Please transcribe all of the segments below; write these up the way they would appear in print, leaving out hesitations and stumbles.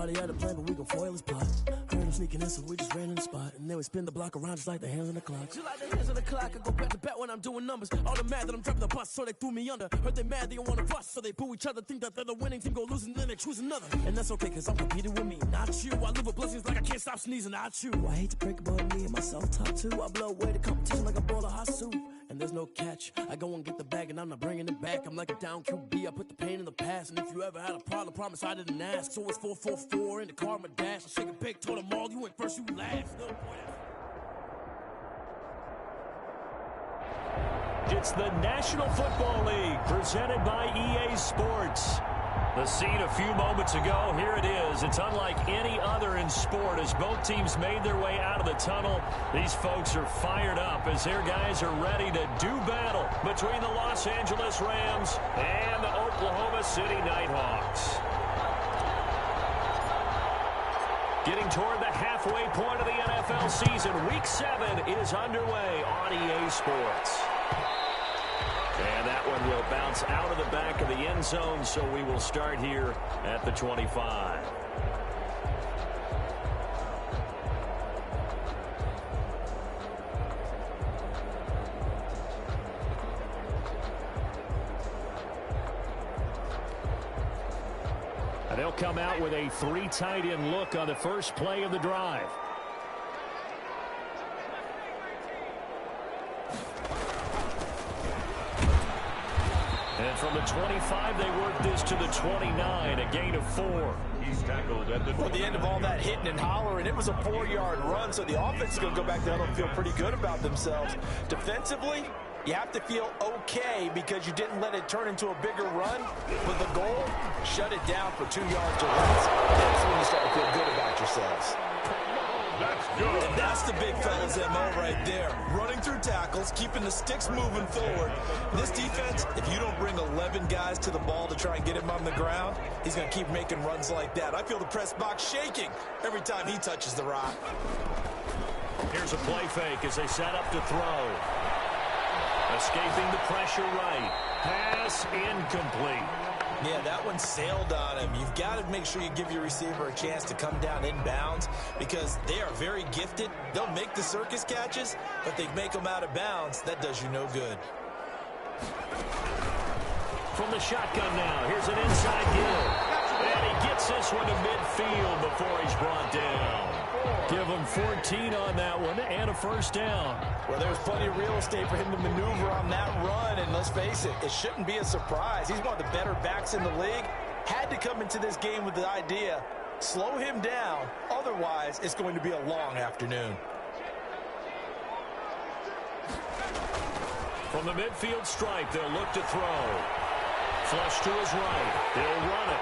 thought he had a plan, but we gon' foil his plot. Heard him sneaking in, so we just ran in the spot. And then we spin the block around just like the hands on the clock. Just like the hands on the clock, I go back to back when I'm doing numbers. All the mad that I'm driving the bus, so they threw me under. Heard they mad, they don't wanna bust, so they boo each other. Think that they're the winning team, go losing, then they choose another. And that's okay, cause I'm competing with me, not you. I live with blessings like I can't stop sneezing, not you. I hate to break about me and myself top two. I blow away the competition like a bowl of hot soup. And there's no catch. I go and get the bag and I'm not bringing it back. I'm like a down QB, I put the pain in the past. And if you ever had a problem, promise I didn't ask. So it's 4-4-4 in the car, my dash. I shake a big, told them all, you went first, you last. No point. It's the National Football League, presented by EA Sports. The scene a few moments ago, here it is. It's unlike any other in sport as both teams made their way out of the tunnel. These folks are fired up as their guys are ready to do battle between the Los Angeles Rams and the Oklahoma City Nighthawks. Getting toward the halfway point of the NFL season, Week 7 is underway on EA Sports. And that one will bounce out of the back of the end zone, so we will start here at the 25. And they'll come out with a 3 tight end look on the first play of the drive. And from the 25, they work this to the 29, a gain of 4. He's tackled at the end of all that hitting and hollering. It was a 4-yard run, so the offense is going to go back there and feel pretty good about themselves. Defensively, you have to feel okay because you didn't let it turn into a bigger run. But the goal, shut it down for 2 yards or less. That's when you start to feel good about yourselves. That's good. And that's the big fella's MO right there. Running through tackles, keeping the sticks moving forward. This defense, if you don't bring 11 guys to the ball to try and get him on the ground, he's going to keep making runs like that. I feel the press box shaking every time he touches the rock. Here's a play fake as they set up to throw. Escaping the pressure right. Pass incomplete. Yeah, that one sailed on him. You've got to make sure you give your receiver a chance to come down inbounds because they are very gifted. They'll make the circus catches, but they make them out of bounds. That does you no good. From the shotgun now, here's an inside give. And he gets this one to midfield before he's brought down. Give him 14 on that one and a first down. Well, there's plenty of real estate for him to maneuver on that run, and let's face it, it shouldn't be a surprise. He's one of the better backs in the league. Had to come into this game with the idea, slow him down, otherwise it's going to be a long afternoon. From the midfield stripe, they'll look to throw. Flush to his right. They'll run it.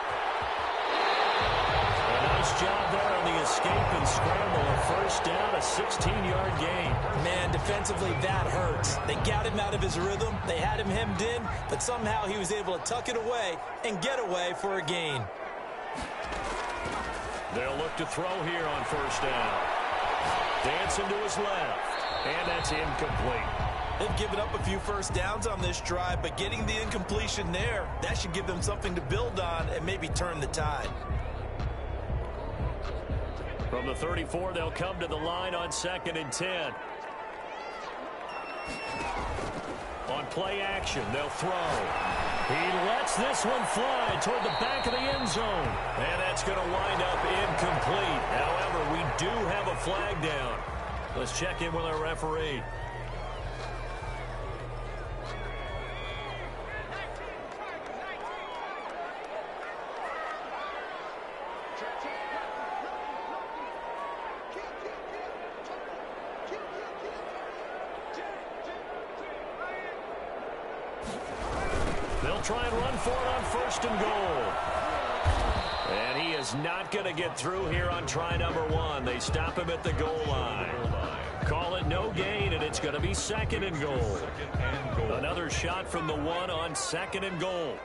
A nice job there on the escape and scramble. A first down, a 16-yard gain. Man, defensively, that hurts. They got him out of his rhythm. They had him hemmed in, but somehow he was able to tuck it away and get away for a gain. They'll look to throw here on first down. Dancing to his left, and that's incomplete. They've given up a few first downs on this drive, but getting the incompletion there, that should give them something to build on and maybe turn the tide. From the 34, they'll come to the line on 2nd and 10. On play action, they'll throw. He lets this one fly toward the back of the end zone. And that's going to wind up incomplete. However, we do have a flag down. Let's check in with our referee. They'll try and run for it on 1st and goal. And he is not going to get through here on try number 1. They stop him at the goal line. Call it no gain, and it's going to be 2nd and goal. Another shot from the 1 on 2nd and goal.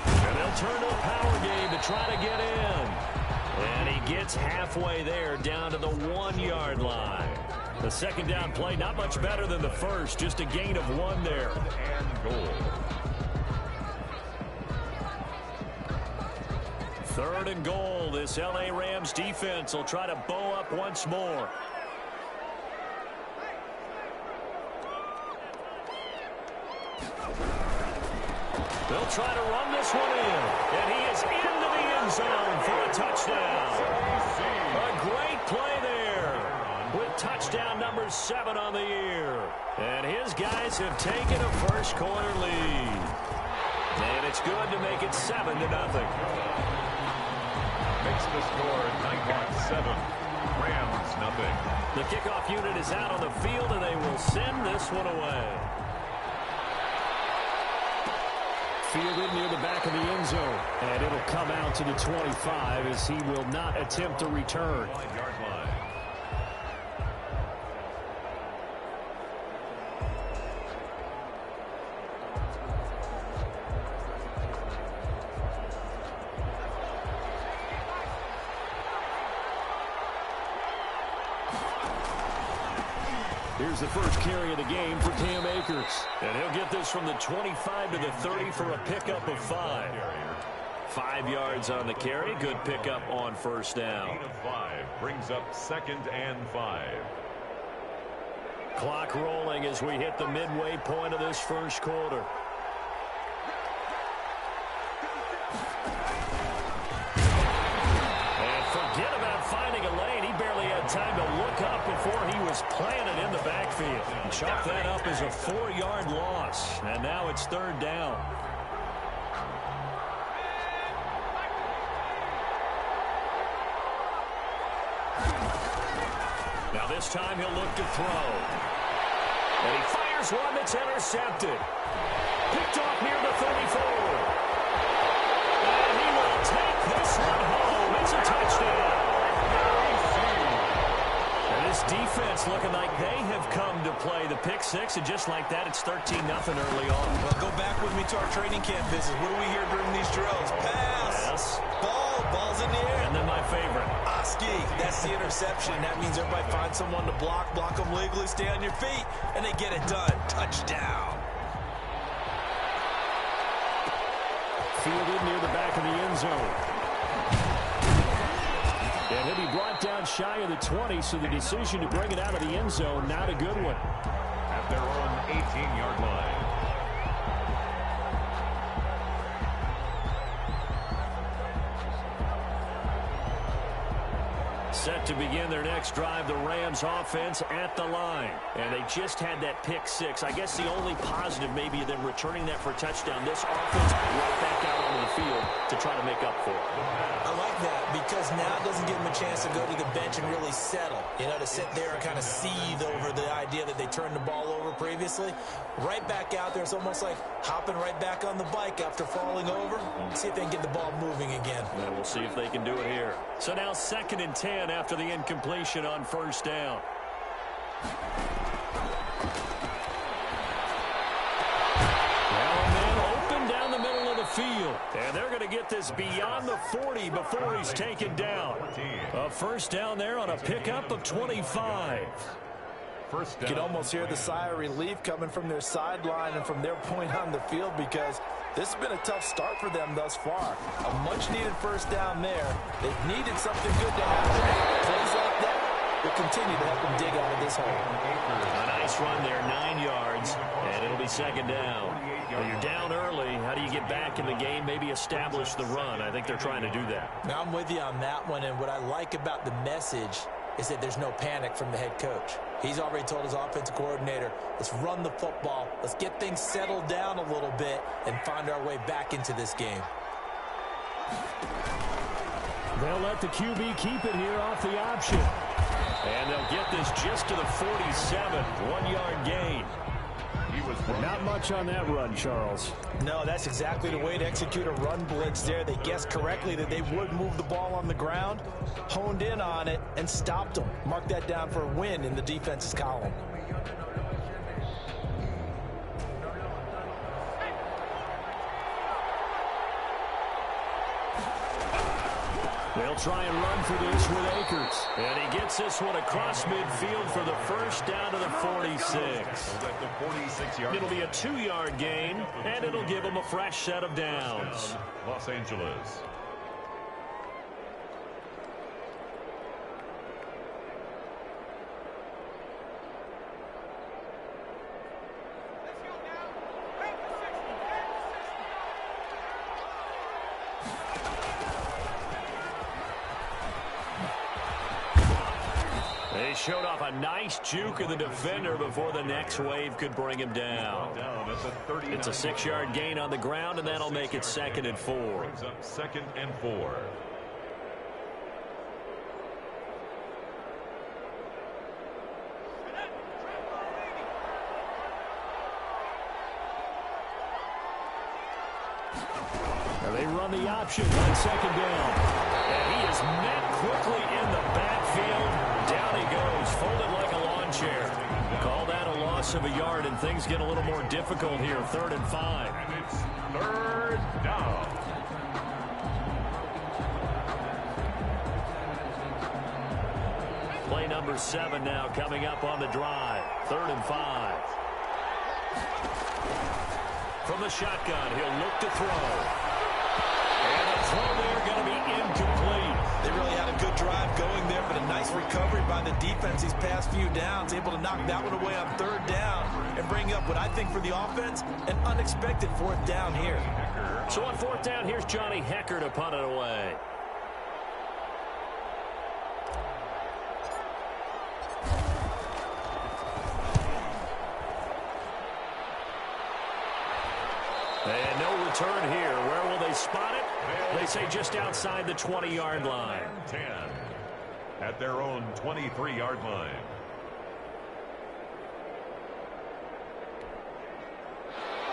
And they'll turn to a power game to try to get in. And he gets halfway there down to the 1-yard line. The second down play, not much better than the first, just a gain of 1 there. And goal. Third and goal. This L.A. Rams defense will try to bow up once more. They'll try to run this one in. And he is into the end zone for a touchdown. A great play there with touchdown number 7 on the year. And his guys have taken a first quarter lead. And it's good to make it 7-0. Makes the score 9-7. Rams nothing. The kickoff unit is out on the field, and they will send this one away. Fielded near the back of the end zone. And it'll come out to the 25 as he will not attempt to return. 5-yard line. Here's the first carry of the game for Cam Akers. And he'll get this from the 25 to the 30 for a pickup of 5. 5 yards on the carry. Good pickup on first down. 8 of 5 brings up 2nd and 5. Clock rolling as we hit the midway point of this first quarter. And forget about finding a lane. He barely had time to look up before he was planted in the backfield. And chalk that up as a 4-yard loss. And now it's 3rd down. Now this time he'll look to throw. And he fires one that's intercepted. Picked off near the 34. And he will take this one home. It's a touchdown. And this defense looking like they have come to play the pick six. And just like that, it's 13-0 early on. Well, go back with me to our training camp visit. What do we hear during these drills? Pass. Yes. Ball's in the air. And then my favorite. Oski, that's the interception. That means everybody finds someone to block them legally, stay on your feet, and they get it done. Touchdown. Fielded near the back of the end zone. And he'll be brought down shy of the 20, so the decision to bring it out of the end zone, not a good one. At their own 18-yard line. Set to begin their next drive, the Rams offense at the line. And they just had that pick six. I guess the only positive maybe of them returning that for a touchdown. This offense right back out onto the field to try to make up for it. I like that because now it doesn't give them a chance to go to the bench and really settle. You know, to sit there and kind of seethe over the idea that they turned the ball over previously. Right back out there, it's almost like hopping right back on the bike after falling over. See if they can get the ball moving again. And we'll see if they can do it here. So now 2nd and 10 after the incompletion on first down. Open down the middle of the field. And they're going to get this beyond the 40 before he's taken down. A first down there on a pickup of 25. You can almost hear the sigh of relief coming from their sideline and from their point on the field because this has been a tough start for them thus far. A much-needed first down there. They've needed something good to happen. Plays like that will continue to help them dig out of this hole. A nice run there, 9 yards, and it'll be 2nd down. Well, you're down early. How do you get back in the game, maybe establish the run? I think they're trying to do that. Now, I'm with you on that one, and what I like about the message is that there's no panic from the head coach. He's already told his offensive coordinator, let's run the football, let's get things settled down a little bit and find our way back into this game. They'll let the QB keep it here off the option. And they'll get this just to the 47, 1-yard gain. Not much on that run, Charles. No, that's exactly the way to execute a run blitz there. They guessed correctly that they would move the ball on the ground, honed in on it, and stopped them. Mark that down for a win in the defense's column. They'll try and run for this with Akers. And he gets this one across midfield for the first down to the 46. It'll be a 2-yard gain, and it'll give them a fresh set of downs. Los Angeles. They showed off a nice juke of the defender before the next wave could bring him down. It's a 6-yard gain on the ground, and that'll make it 2nd and 4. Brings up 2nd and 4. They run the option on 2nd down. And he is met quickly in the backfield. Down he goes, folded like a lawn chair. Call that a loss of a yard, and things get a little more difficult here. 3rd and 5. And it's 3rd down. Play number 7 now coming up on the drive. 3rd and 5. From the shotgun, he'll look to throw. And the throw there going to be incomplete. They really had a good drive going there, but a nice recovery by the defense these past few downs, able to knock that one away on 3rd down and bring up what I think for the offense, an unexpected 4th down here. So on 4th down, here's Johnny Hecker to punt it away. And no return here. Where will they spot it? They say just outside the 20-yard line. 10 at their own 23-yard line.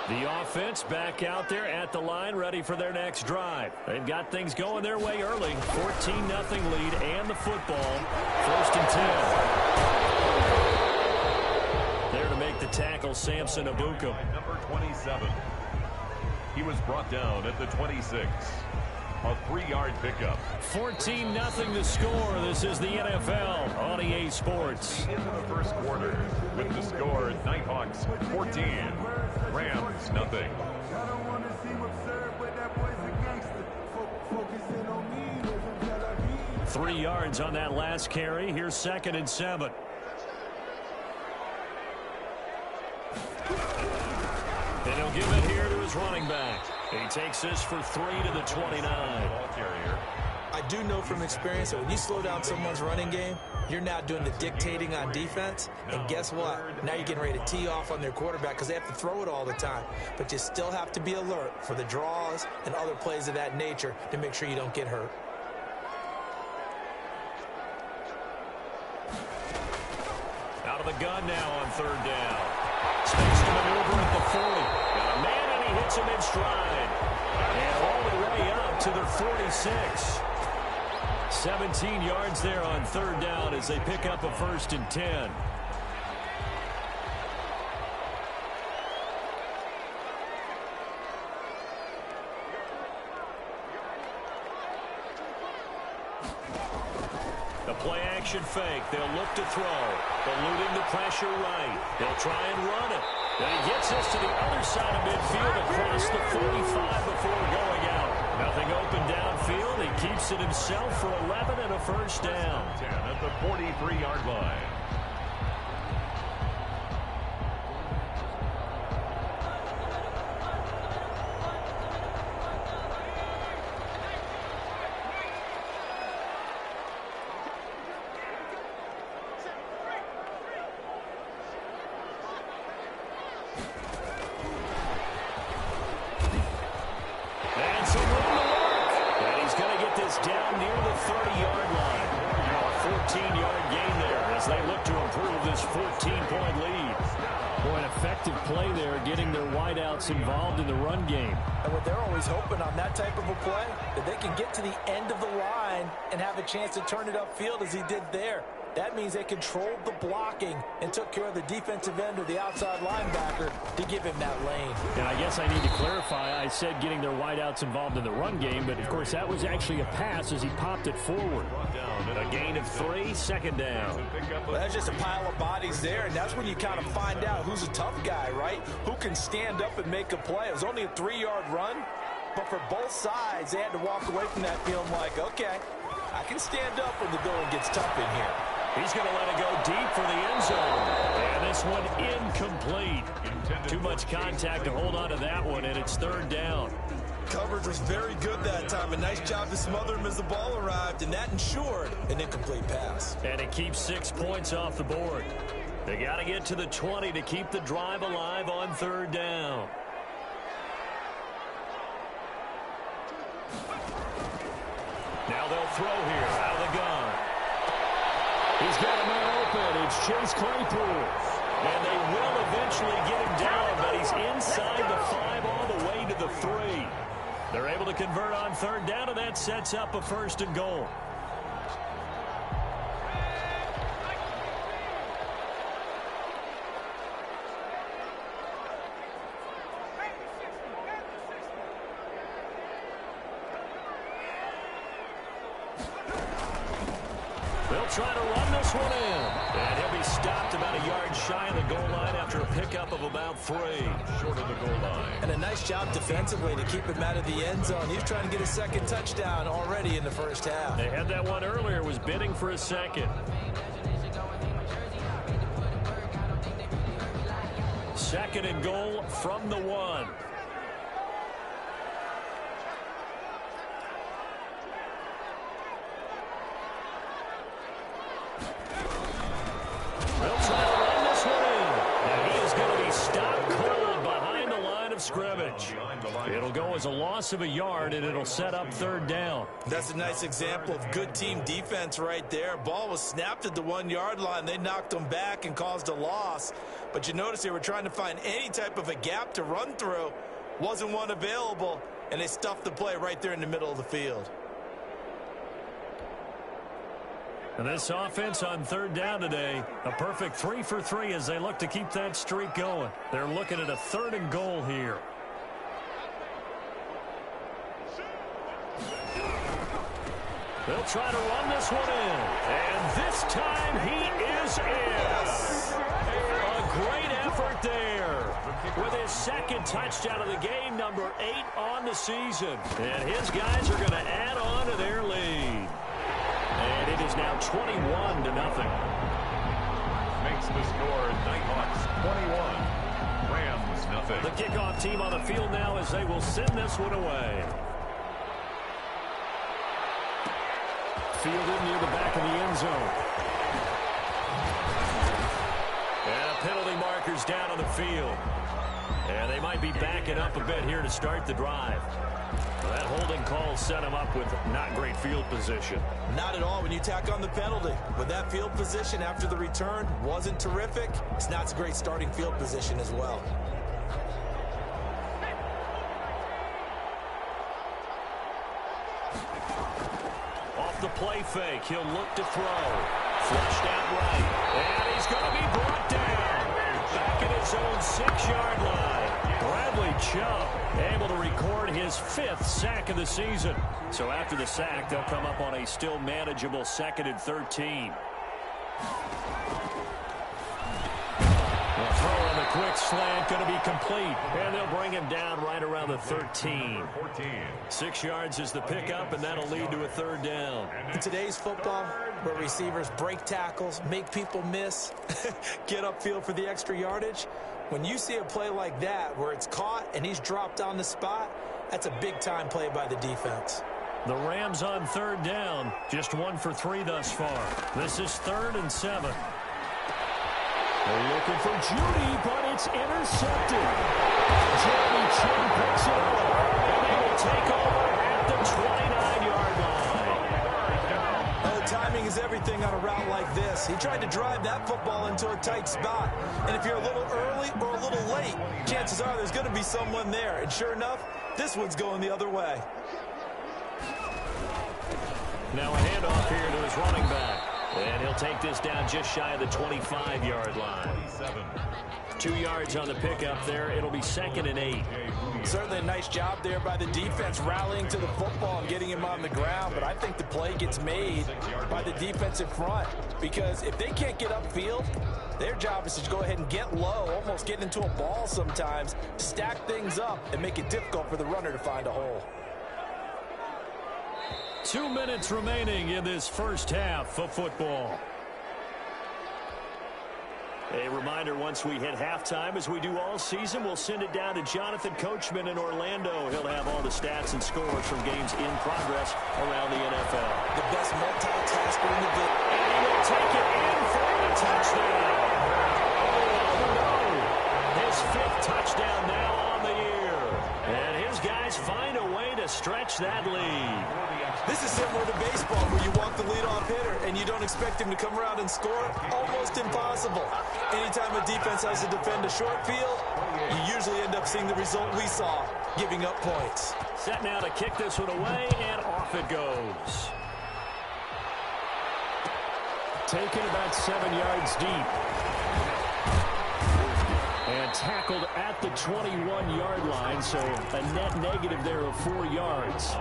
The offense back out there at the line, ready for their next drive. They've got things going their way early. 14-0 lead and the football. 1st and 10. There to make the tackle, Samson Abukum. Number 27. He was brought down at the 26. A 3-yard pickup. 14-0 the score. This is the NFL on EA Sports. Into the 1st quarter with the score, Nighthawks 14, Rams nothing. 3 yards on that last carry. Here's 2nd and 7. And he'll give it here to his running back. He takes this for 3 to the 29. I do know from experience that when you slow down someone's running game, you're now doing the dictating on defense. And guess what? Now you're getting ready to tee off on their quarterback because they have to throw it all the time. But you still have to be alert for the draws and other plays of that nature to make sure you don't get hurt. Out of the gun now on 3rd down. Space to maneuver at the 40. Got a man, and he hits him in stride. And all the way up to the 46. 17 yards there on 3rd down as they pick up a 1st and 10. The play action fake. They'll look to throw. Eluding the pressure right. They'll try and run it. And he gets this to the other side of midfield across the 45 before going out. Nothing open downfield. He keeps it himself for 11 and a 1st down. 10 at the 43-yard line. Down near the 30-yard line. A 14-yard gain there as they look to improve this 14-point lead. Boy, an effective play there, getting their wideouts involved in the run game. And what they're always hoping on that type of a play, that they can get to the end of the line and have a chance to turn it upfield as he did there. That means they controlled the blocking and took care of the defensive end or the outside linebacker to give him that lane. And I guess I need to clarify, I said getting their wideouts involved in the run game, but of course that was actually a pass as he popped it forward. A gain of 3, 2nd down. Well, that's just a pile of bodies there, and that's when you kind of find out who's a tough guy, right? Who can stand up and make a play. It was only a 3-yard run, but for both sides, they had to walk away from that feeling like, okay, I can stand up when the going gets tough in here. He's going to let it go deep for the end zone. And this one incomplete. Too much contact to hold on to that one, and it's 3rd down. coverage was very good that time. A nice job to smother him as the ball arrived, and that ensured an incomplete pass. And it keeps 6 points off the board. They got to get to the 20 to keep the drive alive on third down. Now they'll throw here out of the gun. He's got a man open. It's Chase Claypool. And they will eventually get him down, but he's inside the 5 all the way to the 3. They're able to convert on third down, and that sets up a 1st and goal. They'll try to run this one in. And he'll be stopped about a yard shy of the goal line after a pickup of about 3. Short of the goal line. And a nice job defensively to keep him out of the end zone. He's trying to get a second touchdown already in the first half. They had that one earlier, was bidding for a second. 2nd and goal from the 1. They'll try to run this one in. And he is going to be stopped cold behind the line of scrimmage. It'll go as a loss of a yard, and it'll set up third down. That's a nice example of good team defense right there. Ball was snapped at the 1-yard line. They knocked them back and caused a loss. But you notice they were trying to find any type of a gap to run through. Wasn't one available, and they stuffed the play right there in the middle of the field. And this offense on third down today, a perfect 3 for 3 as they look to keep that streak going. They're looking at a 3rd and goal here. They'll try to run this one in. And this time he is in. A great effort there. With his 2nd touchdown of the game, number 8 on the season. And his guys are going to add on to their lead. And it is now 21-0. Makes the score Nighthawks 21, Rams nothing. The kickoff team on the field now as they will send this one away. Fielded near the back of the end zone. And penalty markers down on the field. And they might be backing up a bit here to start the drive. That holding call set him up with not great field position. Not at all when you tack on the penalty. But that field position after the return wasn't terrific. It's not a great starting field position as well. Off the play fake, he'll look to throw. Flushed out right. And he's going to be brought down. Back at his own 6-yard line. Bradley Chubb able to record his 5th sack of the season. So after the sack, they'll come up on a still manageable 2nd and 13. The throw on the quick slant going to be complete. And they'll bring him down right around the 13. 6 yards is the pickup, and that'll lead to a 3rd down. In today's football, where receivers break tackles, make people miss, get upfield for the extra yardage, when you see a play like that where it's caught and he's dropped on the spot, that's a big-time play by the defense. The Rams on third down, just 1 for 3 thus far. This is 3rd and 7. They're looking for Judy, but it's intercepted. Jeremy Chin picks it up, and they will take over at the 29-yard line. Well, the timing is everything on a route like this. He tried to drive that football into a tight spot. And if you're a little early or a little late, chances are there's going to be someone there. And sure enough, this one's going the other way. Now a handoff here to his running back. And he'll take this down just shy of the 25-yard line. 2 yards on the pickup there. It'll be 2nd and 8. Certainly a nice job there by the defense rallying to the football and getting him on the ground. But I think the play gets made by the defensive front. Because if they can't get upfield, their job is to go ahead and get low, almost get into a ball sometimes, stack things up, and make it difficult for the runner to find a hole. 2 minutes remaining in this first half of football. A reminder, once we hit halftime, as we do all season, we'll send it down to Jonathan Coachman in Orlando. He'll have all the stats and scores from games in progress around the NFL. The best multitasker in the game. And he will take it in for the touchdown. Oh, no. His 5th touchdown now on the year. And his guys find a way to stretch that lead. This is similar to baseball where you walk the leadoff hitter and you don't expect him to come around and score. Almost impossible. Anytime a defense has to defend a short field, you usually end up seeing the result we saw, giving up points. Set now to kick this one away, and off it goes. Taken about 7 yards deep. And tackled at the 21-yard line, so a net negative there of 4 yards.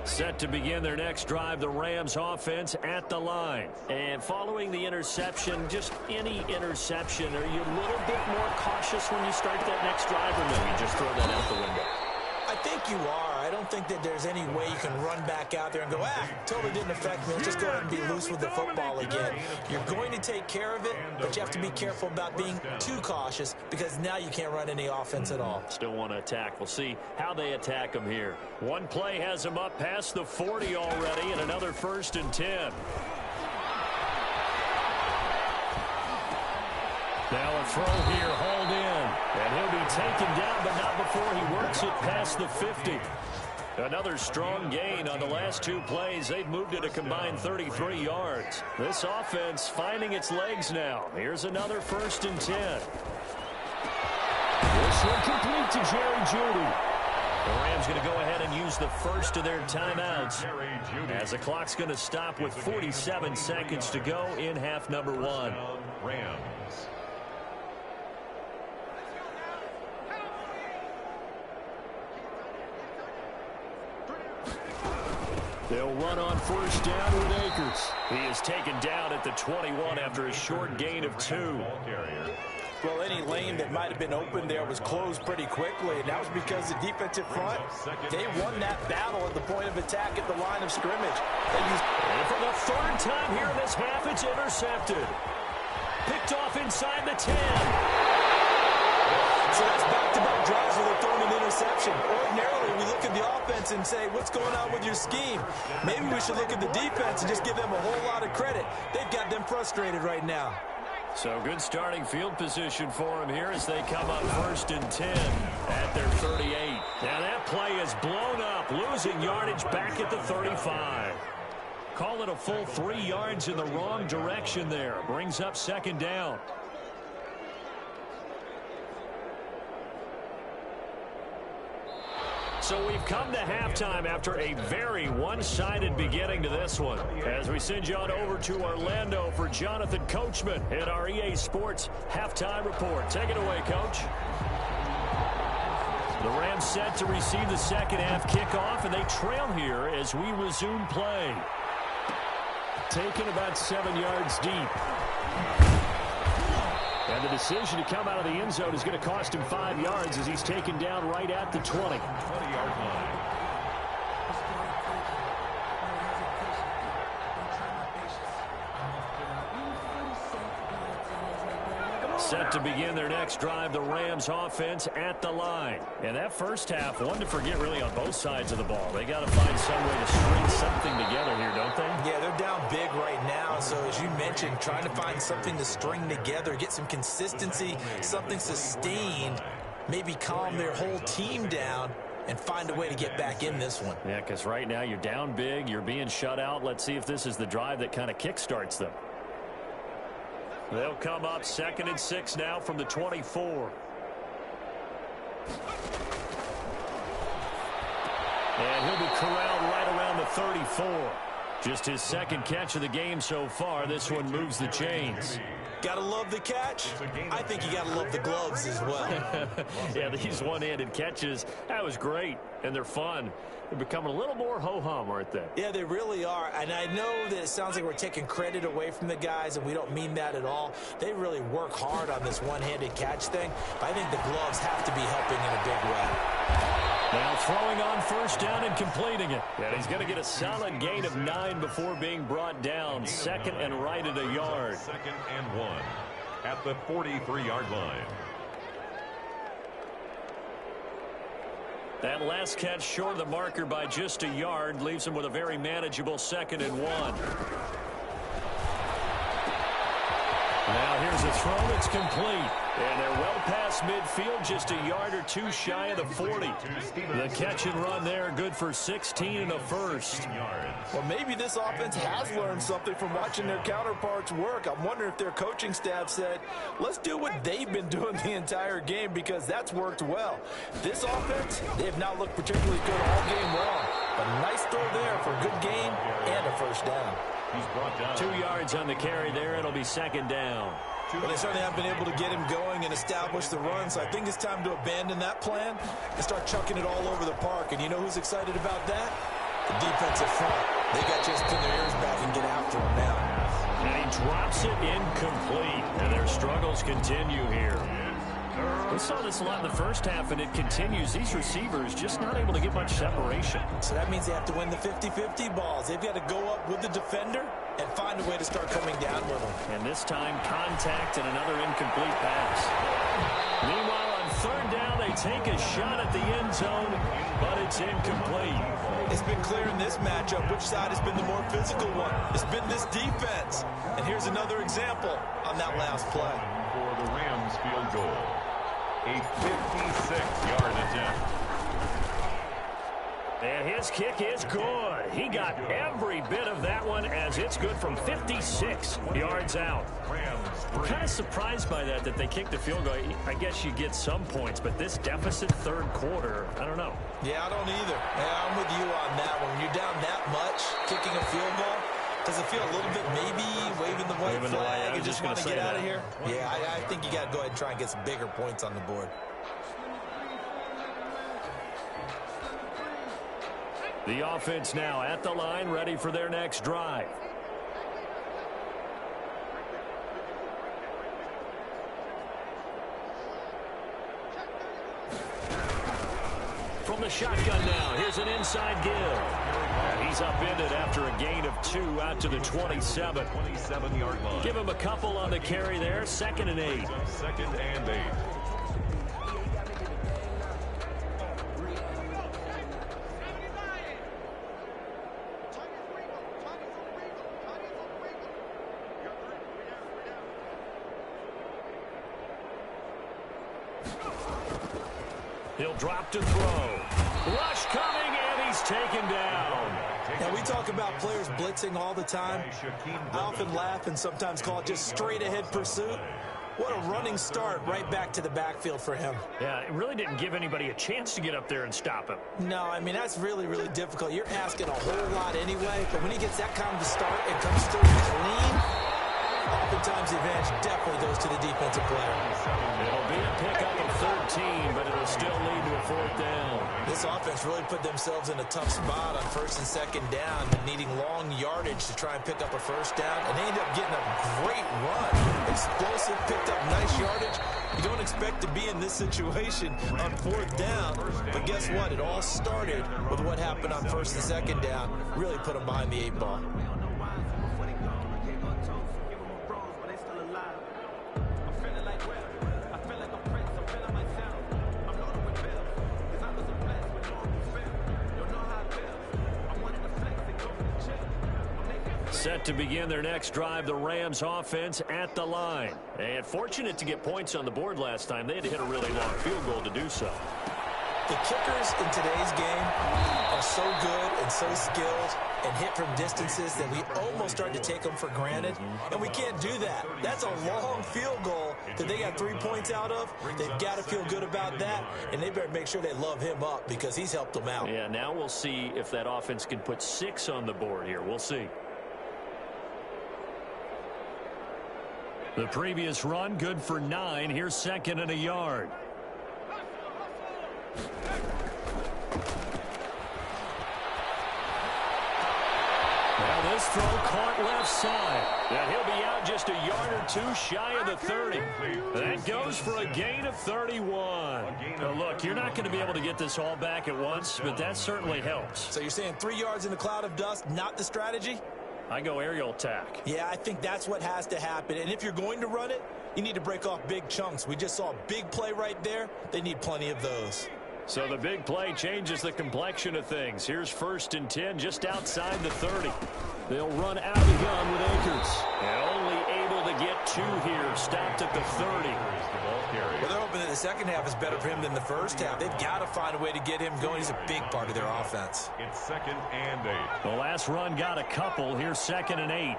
Set to begin their next drive, the Rams offense at the line. And following the interception, just any interception, are you a little bit more cautious when you start that next drive, or no, you just throw that out the window? I think you are. I don't think that there's any way you can run back out there and go, totally didn't affect me. Let's just go ahead and be loose with the football again. You're going to take care of it, but you have to be careful about being too cautious because now you can't run any offense at all. Still want to attack. We'll see how they attack them here. One play has them up past the 40 already, and another 1st and 10. Now a throw here, hauled in. And he'll be taken down, but not before he works it past the 50. Another strong gain on the last 2 plays. They've moved it a combined 33 yards. This offense finding its legs now. Here's another 1st and 10. This one complete to Jerry Jeudy. The Rams going to go ahead and use the first of their timeouts as the clock's going to stop with 47 seconds to go in half number 1. Rams. They'll run on 1st down with Akers. He is taken down at the 21 after a short gain of 2. Well, any lane that might have been open there was closed pretty quickly, and that was because the defensive front, they won that battle at the point of attack at the line of scrimmage. And for the 3rd time here in this half, it's intercepted. Picked off inside the 10. So that's back-to-back drives where they're throwing an interception. Ordinarily, we look at the offense and say, what's going on with your scheme? Maybe we should look at the defense and just give them a whole lot of credit. They've got them frustrated right now. So good starting field position for him here as they come up 1st and 10 at their 38. Now that play is blown up, losing yardage back at the 35. Call it a full 3 yards in the wrong direction there. Brings up 2nd down. So we've come to halftime after a very one-sided beginning to this one. As we send you on over to Orlando for Jonathan Coachman in our EA Sports Halftime Report. Take it away, Coach. The Rams set to receive the second half kickoff, and they trail here as we resume play. Taken about 7 yards deep. And the decision to come out of the end zone is going to cost him 5 yards as he's taken down right at the 20. 20-yard line. Set to begin their next drive, the Rams offense at the line. And that first half, one to forget really on both sides of the ball. They got to find some way to string something together here, don't they? Yeah, they're down big right now. So as you mentioned, trying to find something to string together, get some consistency, something sustained, maybe calm their whole team down and find a way to get back in this one. Yeah, because right now you're down big, you're being shut out. Let's see if this is the drive that kind of kickstarts them. They'll come up 2nd and 6 now from the 24. And he'll be corralled right around the 34. Just his 2nd catch of the game so far. This one moves the chains. Gotta love the catch. I think you gotta love the gloves as well. Yeah, these one-handed catches, that was great, and they're fun. They're becoming a little more ho-hum, aren't they? Yeah, they really are. And I know that it sounds like we're taking credit away from the guys, and we don't mean that at all. They really work hard on this one-handed catch thing. But I think the gloves have to be helping in a big way. Now throwing on first down and completing it. And he's going to get a solid gain of 9 before being brought down. Second and right at a yard. 2nd and 1 at the 43-yard line. That last catch short of the marker by just a yard leaves him with a very manageable 2nd and 1. Now here's a throw that's complete. And they're well past midfield, just a yard or two shy of the 40. The catch and run there, good for 16 and a first. Well, maybe this offense has learned something from watching their counterparts work. I'm wondering if their coaching staff said, let's do what they've been doing the entire game, because that's worked well. This offense, they have not looked particularly good all game long. But a nice throw there for a good gain and a first down. He's brought down. 2 yards on the carry there. It'll be 2nd down. Well, they certainly have been able to get him going and establish the run, so I think it's time to abandon that plan and start chucking it all over the park. And you know who's excited about that? The defensive front. They got to just pin their ears back and get after him now. And he drops it incomplete. And their struggles continue here. We saw this a lot in the first half, and it continues. These receivers just not able to get much separation. So that means they have to win the 50-50 balls. They've got to go up with the defender and find a way to start coming down with them. And this time, contact and another incomplete pass. Meanwhile, on 3rd down, they take a shot at the end zone, but it's incomplete. It's been clear in this matchup which side has been the more physical one. It's been this defense. And here's another example on that last play. For the Rams field goal. A 56-yard attempt. And his kick is good. He got every bit of that one, as it's good from 56 yards out. I'm kind of surprised by that they kicked the field goal. I guess you get some points, but this deficit 3rd quarter, I don't know. Yeah, I don't either. Yeah, I'm with you on that one. When you're down that much, kicking a field goal, does it feel a little bit maybe waving the white flag and just want to get out of here? Yeah, I think you got to go ahead and try and get some bigger points on the board. The offense now at the line, ready for their next drive. From the shotgun now, here's an inside give. And he's upended after a gain of 2 out to the 27. 27-yard line. Give him a couple on the carry there, 2nd and 8. 2nd and 8. He'll drop to throw. Rush coming, and he's taken down. Now, we talk about players blitzing all the time. I often laugh and sometimes call it just straight-ahead pursuit. What a running start right back to the backfield for him. Yeah, it really didn't give anybody a chance to get up there and stop him. No, I mean, that's really, really difficult. You're asking a whole lot anyway, but when he gets that kind of a start and comes through clean, oftentimes the advantage definitely goes to the defensive player. It'll be a pickup of 13, but it'll still lead to a 4th down. This offense really put themselves in a tough spot on 1st and 2nd down, needing long yardage to try and pick up a first down, and they ended up getting a great run. Explosive, picked up nice yardage. You don't expect to be in this situation on 4th down, but guess what? It all started with what happened on 1st and 2nd down. Really put them behind the 8 ball. Set to begin their next drive, the Rams offense at the line. And fortunate to get points on the board last time. They had to hit a really long field goal to do so. The kickers in today's game are so good and so skilled and hit from distances that we almost start to take them for granted. And we can't do that. That's a long field goal that they got 3 points out of. They've got to feel good about that, and they better make sure they love him up because he's helped them out. Yeah, now we'll see if that offense can put 6 on the board here. We'll see. The previous run good for 9. Here's second and a yard. Now this throw caught left side. And he'll be out just a yard or two shy of the 30. That goes for a gain of 31. Now look, you're not going to be able to get this all back at once, but that certainly helps. So you're saying 3 yards in a cloud of dust, not the strategy? I go aerial attack. Yeah, I think that's what has to happen. And if you're going to run it, you need to break off big chunks. We just saw a big play right there. They need plenty of those. So the big play changes the complexion of things. Here's 1st and 10 just outside the 30. They'll run out of the gun with Akers. And only able to get 2 here. Stopped at the 30. Well, they're hoping that the second half is better for him than the first half. They've got to find a way to get him going. He's a big part of their offense. It's 2nd and 8. The last run got a couple. Here's 2nd and 8.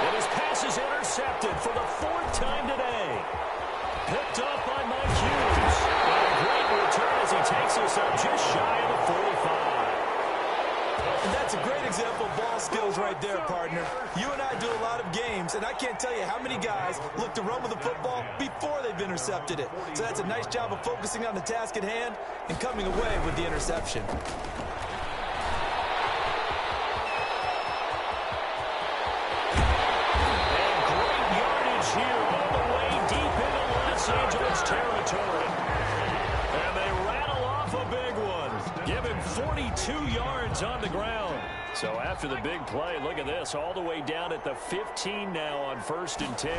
And his pass is intercepted for the 4th time today. Picked up by Mike Hughes. And a great return as he takes us up just shy of the 45. And that's a great example of ball skills right there, partner. You and I do a lot of games, and I can't tell you how many guys look to run with the football before they've intercepted it. So that's a nice job of focusing on the task at hand and coming away with the interception. And great yardage here all the way deep into Los Angeles territory. And they rattle off a big one. Give him 42 yards on the ground. So after the big play, look at this, all the way down at the 15 now on 1st and 10.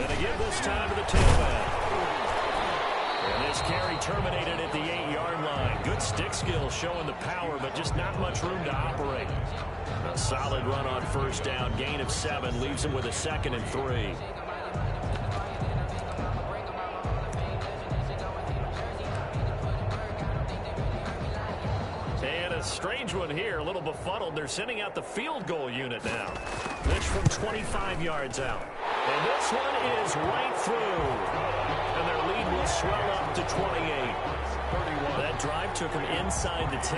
And again this time to the tailback. And this carry terminated at the 8-yard line. Good stick skills showing the power, but just not much room to operate. A solid run on 1st down. Gain of 7 leaves him with a 2nd and 3. Strange one here, a little befuddled. They're sending out the field goal unit now. Pitch from 25 yards out. And this one is right through. And their lead will swell up to 28. 31. That drive took them inside the 10.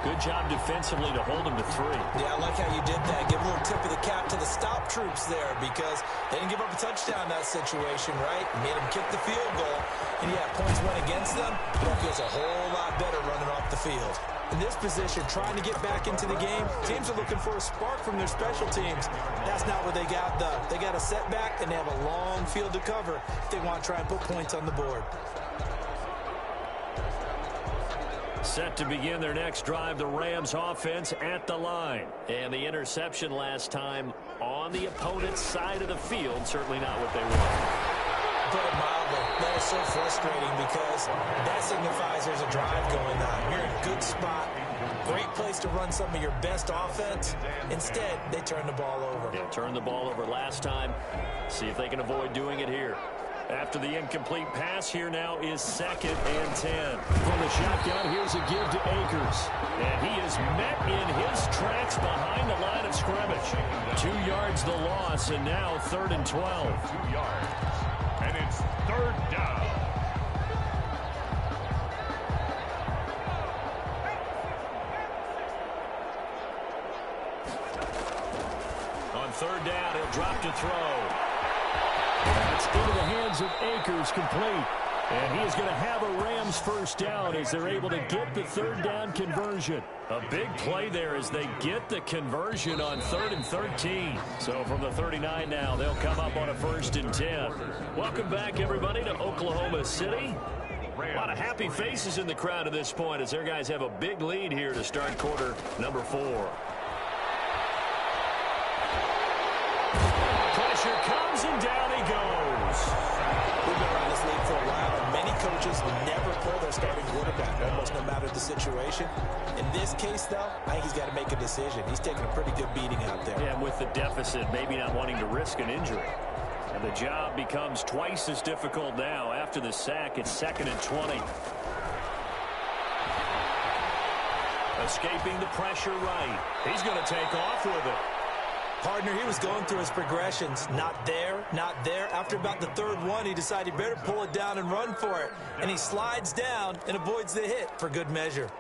Good job defensively to hold them to 3. Yeah, I like how you did that. Give a little tip of the cap to the stop troops there because they didn't give up a touchdown in that situation, right? Made them kick the field goal. And yeah, points went against them. That feels a whole lot better running off the field. In this position, trying to get back into the game, teams are looking for a spark from their special teams. That's not what they got, though. They got a setback, and they have a long field to cover if they want to try and put points on the board. Set to begin their next drive, the Rams offense at the line. And the interception last time on the opponent's side of the field, certainly not what they want. Put it mildly, that is so frustrating because that signifies there's a drive going on. You're in a good spot, great place to run some of your best offense. Instead, they turn the ball over. Yeah, turned the ball over last time. See if they can avoid doing it here. After the incomplete pass, here now is 2nd and 10. From the shotgun, here's a give to Akers. And he is met in his tracks behind the line of scrimmage. 2 yards the loss, and now 3rd and 12. 2 yards. And it's 3rd down. On 3rd down, he'll drop to throw. It's into the hands of Akers, complete. And he is going to have a Rams 1st down as they're able to get the 3rd down conversion. A big play there as they get the conversion on 3rd and 13. So from the 39 now, they'll come up on a 1st and 10. Welcome back, everybody, to Oklahoma City. A lot of happy faces in the crowd at this point as their guys have a big lead here to start quarter number 4. Pressure comes and down he goes. We've been around this league for a while, and many coaches never pull their starting quarterback, almost no matter the situation. In this case, though, I think he's got to make a decision. He's taking a pretty good beating out there. Yeah, with the deficit, maybe not wanting to risk an injury. And the job becomes twice as difficult now. After the sack, it's 2nd and 20. Escaping the pressure right. He's going to take off with it. Partner, he was going through his progressions. Not there, not there. After about the third one, he decided he better pull it down and run for it. And he slides down and avoids the hit for good measure.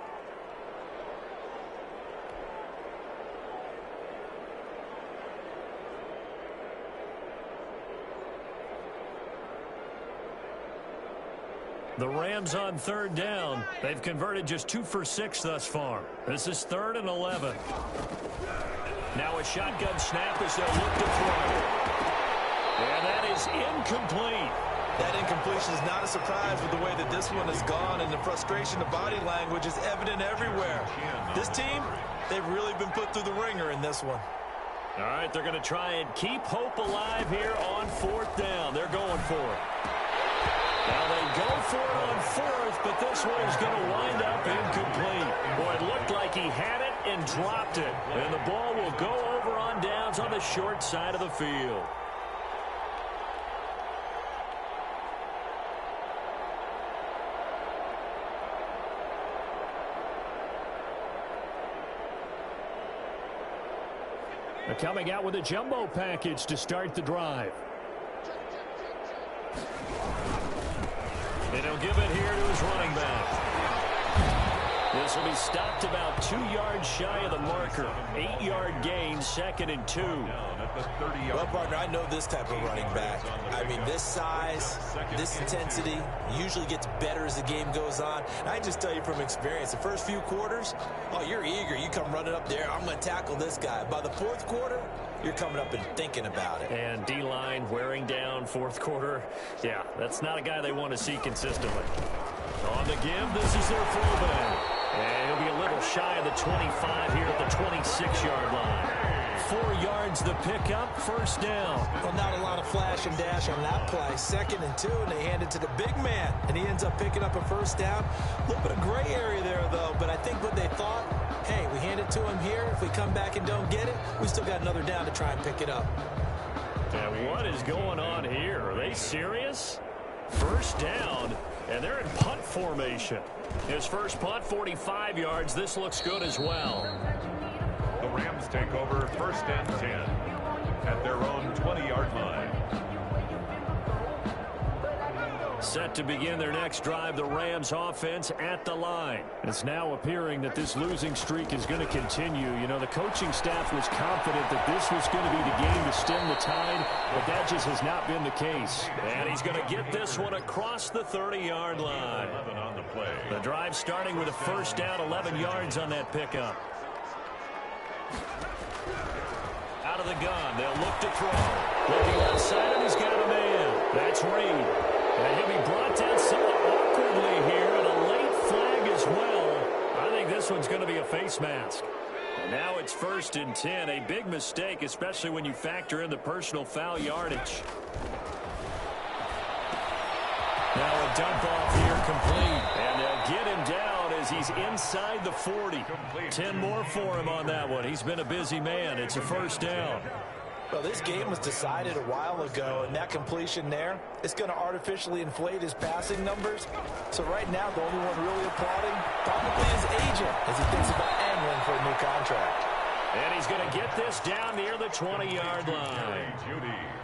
The Rams on third down. They've converted just 2 for 6 thus far. This is 3rd and 11. Now a shotgun snap as they'll look to throw. And that is incomplete. That incompletion is not a surprise with the way that this one has gone, and the frustration, the body language is evident everywhere. This team, they've really been put through the ringer in this one. All right, they're going to try and keep hope alive here on 4th down. They're going for it. Now they go for it on 4th, but this one is going to wind up incomplete. Boy, it looked like he had it and dropped it. And the ball will go over on downs on the short side of the field. They're coming out with a jumbo package to start the drive. And he'll give it here to his running back. This will be stopped about 2 yards shy of the marker. 8-yard gain, 2nd and 2. Well, partner, I know this type of running back. I mean, this size, this intensity usually gets better as the game goes on. And I just tell you from experience, the first few quarters, oh, you're eager. You come running up there, I'm going to tackle this guy. By the 4th quarter, you're coming up and thinking about it. And D-line wearing down 4th quarter. Yeah, that's not a guy they want to see consistently. On the give, this is their fullback. And he'll be a little shy of the 25 here at the 26-yard line. 4 yards the pickup, 1st down. Well, not a lot of flash and dash on that play. 2nd and 2, and they hand it to the big man. And he ends up picking up a 1st down. A little bit of gray area there, though. But I think what they thought, hey, we hand it to him here. If we come back and don't get it, we still got another down to try and pick it up. And what is going on here? Are they serious? 1st down, and they're in punt formation. His first punt, 45 yards. This looks good as well. The Rams take over 1st and 10 at their own 20-yard line. Set to begin their next drive, the Rams offense at the line. It's now appearing that this losing streak is going to continue. You know, the coaching staff was confident that this was going to be the game to stem the tide, but that just has not been the case. And he's going to get this one across the 30-yard line. On the play. The drive starting with a 1st down, 11 yards on that pickup. Out of the gun, they'll look to throw. Looking outside him, he's got a man. That's Reed. And he'll be brought down somewhat awkwardly here, and a late flag as well. I think this one's going to be a face mask. And now it's 1st and 10. A big mistake, especially when you factor in the personal foul yardage. Now a dump off here complete. And they'll get him down as he's inside the 40. 10 more for him on that one. He's been a busy man. It's a 1st down. Well, this game was decided a while ago, and that completion there, it's going to artificially inflate his passing numbers. So right now, the only one really applauding probably his agent as he thinks about angling for a new contract. And he's going to get this down near the 20-yard line.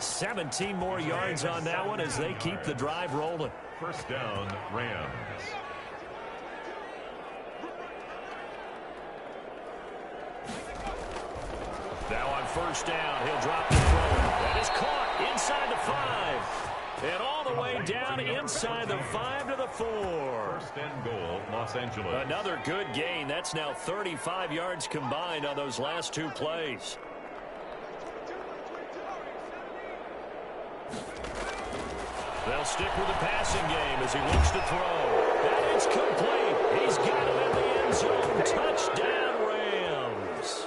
17 more yards on that one as they keep the drive rolling. 1st down, Rams. Now on 1st down, he'll drop the throw. That is caught inside the 5. And all the way down inside the 5 to the 4. 1st and goal, Los Angeles. Another good gain. That's now 35 yards combined on those last 2 plays. They'll stick with the passing game as he looks to throw. That is complete. He's got him in the end zone. Touchdown, Rams.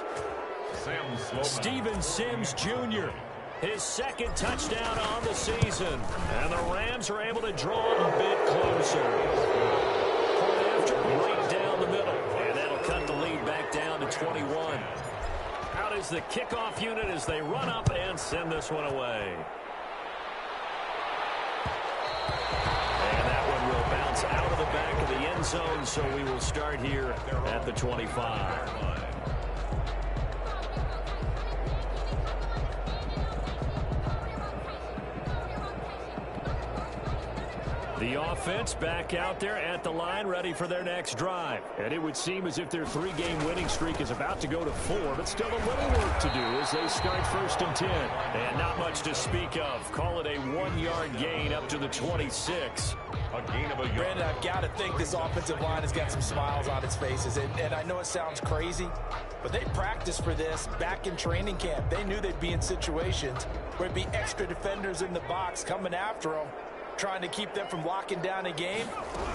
Steven Sims Jr., his 2nd touchdown on the season. And the Rams are able to draw a bit closer. Point after, right down the middle. And that'll cut the lead back down to 21. Out is the kickoff unit as they run up and send this one away. And that one will bounce out of the back of the end zone, so we will start here at the 25. The offense back out there at the line, ready for their next drive. And it would seem as if their 3-game winning streak is about to go to 4, but still a little work to do as they start 1st and 10. And not much to speak of. Call it a 1-yard gain up to the 26. A gain of a yard. Brandon, I've got to think this offensive line has got some smiles on its faces. And I know it sounds crazy, but they practiced for this back in training camp. They knew they'd be in situations where it'd be extra defenders in the box coming after them, trying to keep them from locking down a game.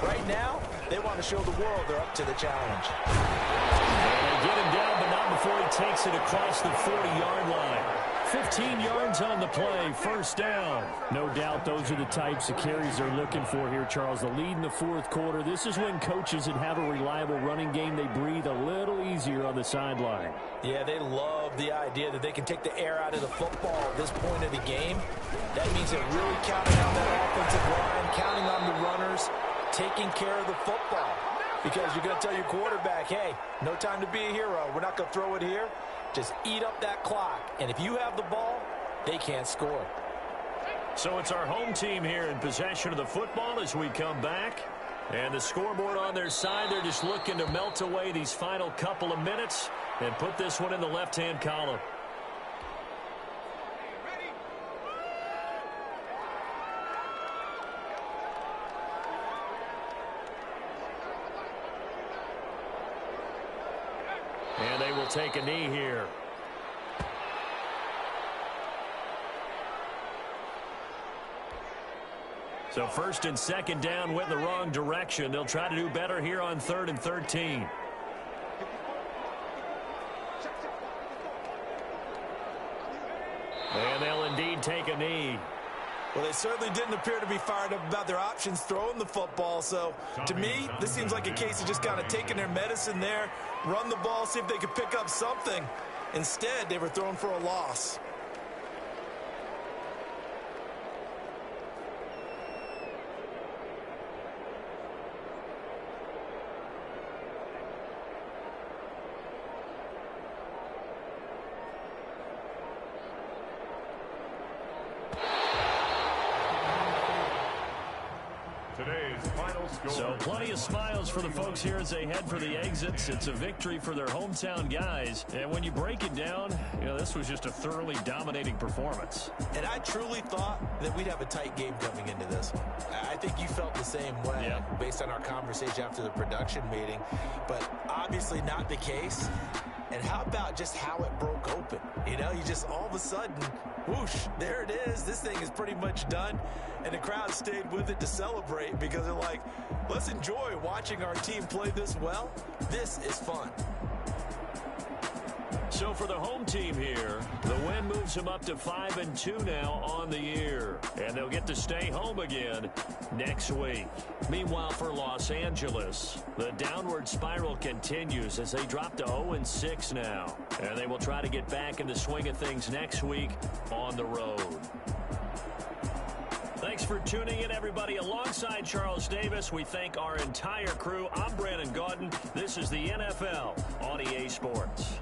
Right now, they want to show the world they're up to the challenge. And they get him down, but not before he takes it across the 40-yard line. 15 yards on the play, 1st down. No doubt those are the types of carries they're looking for here, Charles. The lead in the 4th quarter. This is when coaches that have a reliable running game, they breathe a little easier on the sideline. Yeah, they love the idea that they can take the air out of the football at this point of the game. That means they're really counting on that offensive line, counting on the runners, taking care of the football. Because you're going to tell your quarterback, hey, no time to be a hero. We're not going to throw it here. Just eat up that clock. And if you have the ball, they can't score. So it's our home team here in possession of the football as we come back. And the scoreboard on their side, they're just looking to melt away these final couple of minutes and put this one in the left-hand column. And they will take a knee here. So 1st and 2nd down went in the wrong direction. They'll try to do better here on 3rd and 13. And they'll indeed take a knee. Well, they certainly didn't appear to be fired up about their options throwing the football. So, to me, this seems like a case of just kind of taking their medicine there, run the ball, see if they could pick up something. Instead, they were throwing for a loss. So plenty of smiles for the folks here as they head for the exits. It's a victory for their hometown guys. And when you break it down, you know, this was just a thoroughly dominating performance. And I truly thought that we'd have a tight game coming into this one. I think you felt the same way based on our conversation after the production meeting. But obviously not the case. And how about just how it broke open? You know, you just all of a sudden, whoosh, there it is. This thing is pretty much done. And the crowd stayed with it to celebrate because they're like, let's enjoy watching our team play this well. This is fun. So for the home team here, the win moves them up to 5-2 now on the year. And they'll get to stay home again next week. Meanwhile, for Los Angeles, the downward spiral continues as they drop to 0-6 now. And they will try to get back in the swing of things next week on the road. Thanks for tuning in, everybody. Alongside Charles Davis, we thank our entire crew. I'm Brandon Gaudin. This is the NFL on EA Sports.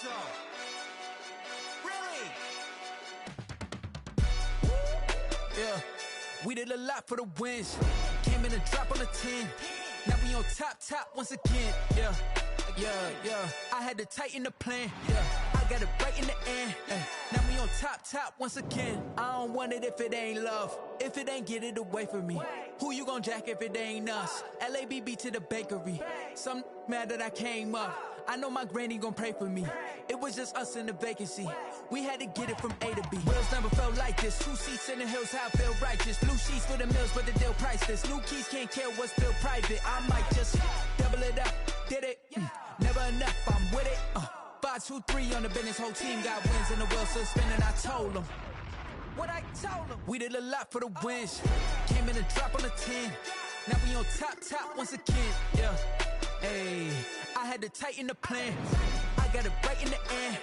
so. Really? Yeah, we did a lot for the wins. Came in a drop on the 10. Now we on top once again. Yeah. I had to tighten the plan. Yeah, I got it right in the end. Now we on top once again. I don't want it if it ain't love. If it ain't, get it away from me. Who you gon' jack if it ain't us? LABB to the bakery. Some mad that I came up. I know my granny gon' pray for me. It was just us in the vacancy. We had to get it from A to B. Wheels never felt like this. 2 seats in the hills, how I feel righteous. Blue sheets for the mills, but the deal priceless. New keys can't care what's still private. I might just double it up. Did it? Never enough, I'm with it. 5, 2, 3 on the business. Whole team got wins and the wheels still spinning. I told them what I told them. We did a lot for the wins. Came in a drop on the 10. Now we on top once again. Yeah. Hey, I had to tighten the plan. I got it right in the end.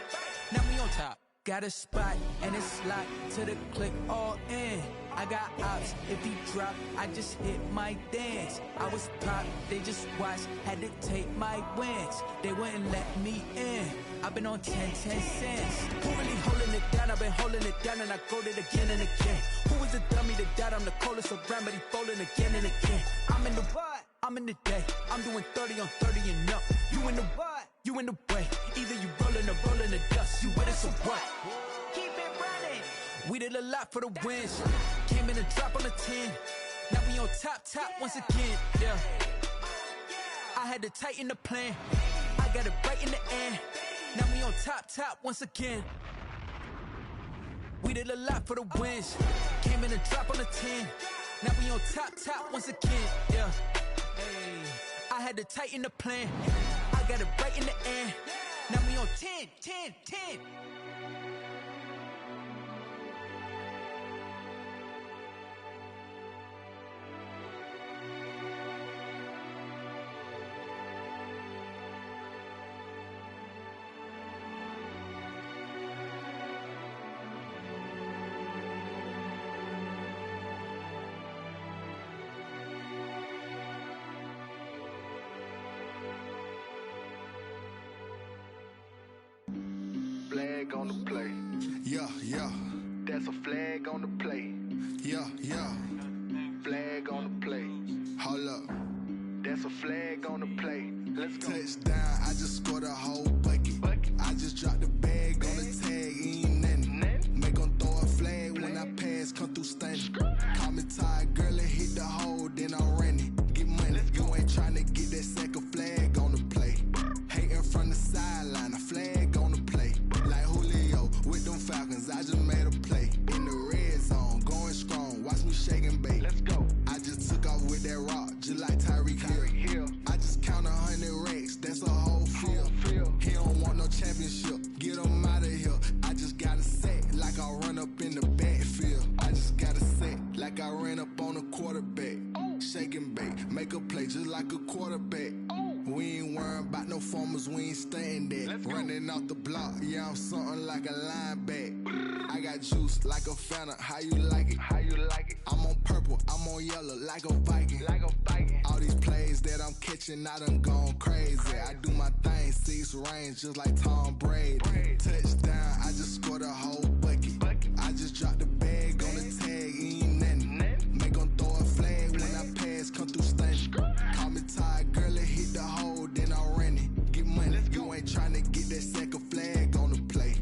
Now we on top. Got a spot and it's locked to the click all in. I got ops, if he drop, I just hit my dance. I was pop, they just watched, had to take my wins. They wouldn't let me in. I've been on 10 cents. Who really holding it down? I've been holding it down and I go it again and again. Who was the dummy that died? I'm the coldest around, but he folding again and again. I'm in the what? I'm in the day. I'm doing 30 on 30 and up. You in the what? You in the way. Either you rolling or rolling the dust. You with us or what? Keep it running. We did a lot for the wins. Came in a drop on the 10. Now we on top once again. Yeah. I had to tighten the plan. I got it right in the end. Now we on top once again. We did a lot for the wins. Came in a drop on the 10. Now we on top once again. Yeah. Hey, I had to tighten the plan. I got it right in the end. Now we on 10. Flag on the play. Yeah. That's a flag on the play. Yeah. Flag on the play. Hold up. That's a flag on the play. Let's go. Touchdown, I just scored a whole bucket. I just dropped the bag on the tag, ain't nothing. Make 'em throw a flag when I pass, come through stunning. Call me tired, girl, and hit the hole, then I'm running. Get money, you ain't tryna get that second flag on the play. Hating from the sideline, a flag on the play. Like Julio with them Falcons, I just made a play. In the red zone, going strong, watch me shake and bake. Let's go. I just took off with that rock, just like Tyreek Hill. I just count 100 racks, that's a whole field. He don't want no championship, get him out of here. I just got a set, like I run up in the backfield. I just got a set, like I ran up on a quarterback. Shake and bake, make a play just like a quarterback. We ain't worrying about no formers, we ain't staying there. Running off the block, yeah, I'm something like a linebacker. I got juice like a Fanta, how you like it? I'm on purple, I'm on yellow, like a Viking. All these plays that I'm catching, I done gone crazy. I do my thing, 6 range, just like Tom Brady. Touchdown, I just scored a whole bucket. I just dropped the bag on the tag, ain't nothing. Make 'em throw a flag when I pass, come through stunning. Call me tired, girl, and hit the hole, then I'm running. Get money, you ain't tryna get that second flag on the play.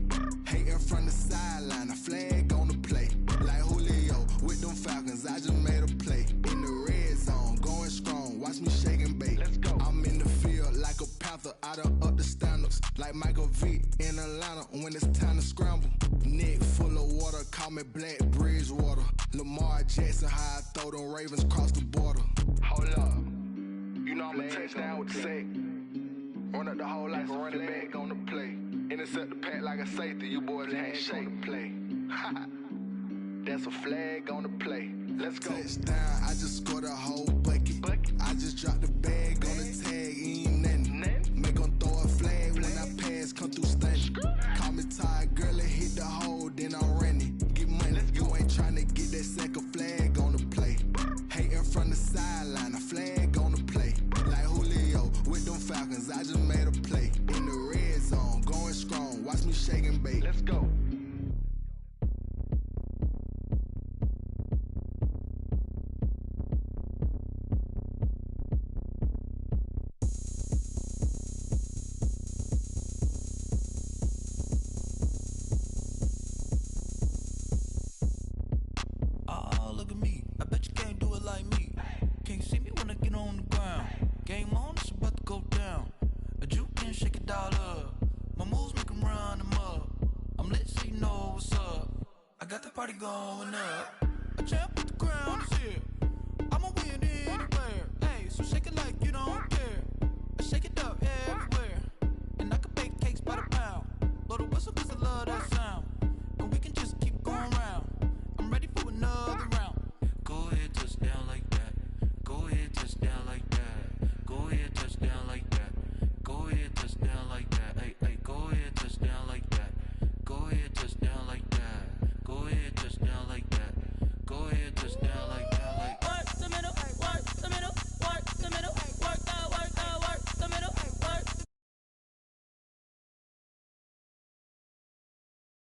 Hating from the sideline, a flag on the play. Like Julio with them Falcons, I just made a play. In the red zone, going strong, watch me shake and bake. Let's go. I'm in the field like a Panther, I done up the standards. Like Michael Vick in Atlanta when it's time to scramble. Neck full of water, call me Black Bridgewater. Lamar Jackson, how I throw them Ravens cross the border. Hold up. You know I'm a touchdown with the sack. Run up the hole like a running back on the play. Intercept the pack like a safety, you boys ain't shake the play. That's a flag on the play. Let's go. Touchdown, I just scored a whole bucket. I just dropped the bag on the tag, ain't nothing. Make 'em throw a flag when I pass, come through stunning. Call me tired, girl, and hit the hole, then I'm running. Get money, you ain't tryna get that second flag on the play. Hating from the sideline, a flag on the play. Like Julio with them Falcons, I just made a play. In the red zone, going strong, we shake and bake. Let's go. Oh, look at me. I bet you can't do it like me. Can't see me when I get on the ground. Game on, it's about to go down. A juke and shake it all up. My moves make 'em run them up. I'm lit so you know what's up. I got the party going up. A champ with the crown is here. I'ma win anywhere. Hey, so shake it like you don't care. I shake it up everywhere. And I can bake cakes by the pound. Blow the whistle 'cause I love that sound. And we can just keep going round. I'm ready for another round. Go ahead, touch down like that. Go ahead, touch down